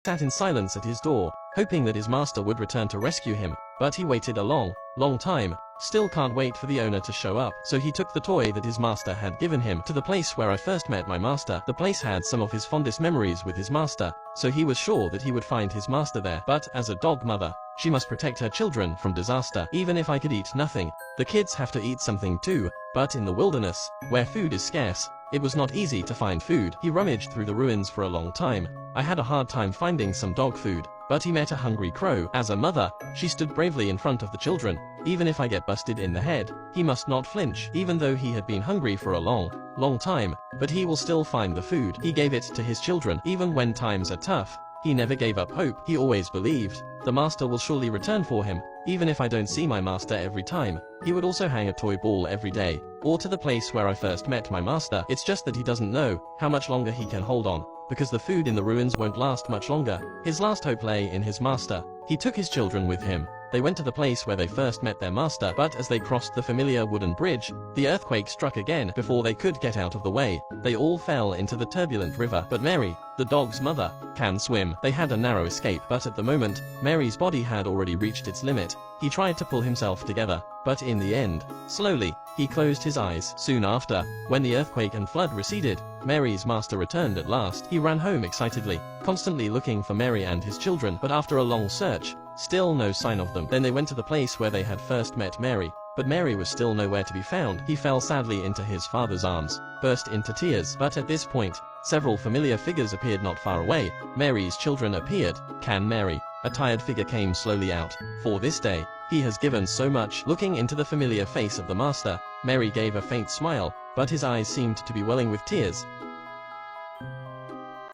sat in silence at his door, hoping that his master would return to rescue him, but he waited a long time, still can't wait for the owner to show up. So he took the toy that his master had given him to the place where I first met my master. The place had some of his fondest memories with his master, so he was sure that he would find his master there. But as a dog mother, she must protect her children from disaster. Even if I could eat nothing, the kids have to eat something too. But in the wilderness, where food is scarce, it was not easy to find food. He rummaged through the ruins for a long time. I had a hard time finding some dog food, but he met a hungry crow. As a mother, she stood bravely in front of the children. Even if I get busted in the head, he must not flinch. Even though he had been hungry for a long time, but he will still find the food. He gave it to his children. Even when times are tough, he never gave up hope. He always believed the master will surely return for him. Even if I don't see my master every time, he would also hang a toy ball every day, or to the place where I first met my master. It's just that he doesn't know how much longer he can hold on, because the food in the ruins won't last much longer. His last hope lay in his master. He took his children with him. They went to the place where they first met their master, but as they crossed the familiar wooden bridge, the earthquake struck again. Before they could get out of the way, they all fell into the turbulent river. But Mary, the dog's mother, can swim. They had a narrow escape, but at the moment, Mary's body had already reached its limit. He tried to pull himself together, but in the end, slowly, he closed his eyes. Soon after, when the earthquake and flood receded, Mary's master returned at last. He ran home excitedly, constantly looking for Mary and his children, but after a long search, still no sign of them. Then they went to the place where they had first met Mary, but Mary was still nowhere to be found. He fell sadly into his father's arms, burst into tears. But at this point, several familiar figures appeared not far away. Mary's children appeared. Can Mary? A tired figure came slowly out. For this day, he has given so much. Looking into the familiar face of the master, Mary gave a faint smile, but his eyes seemed to be welling with tears.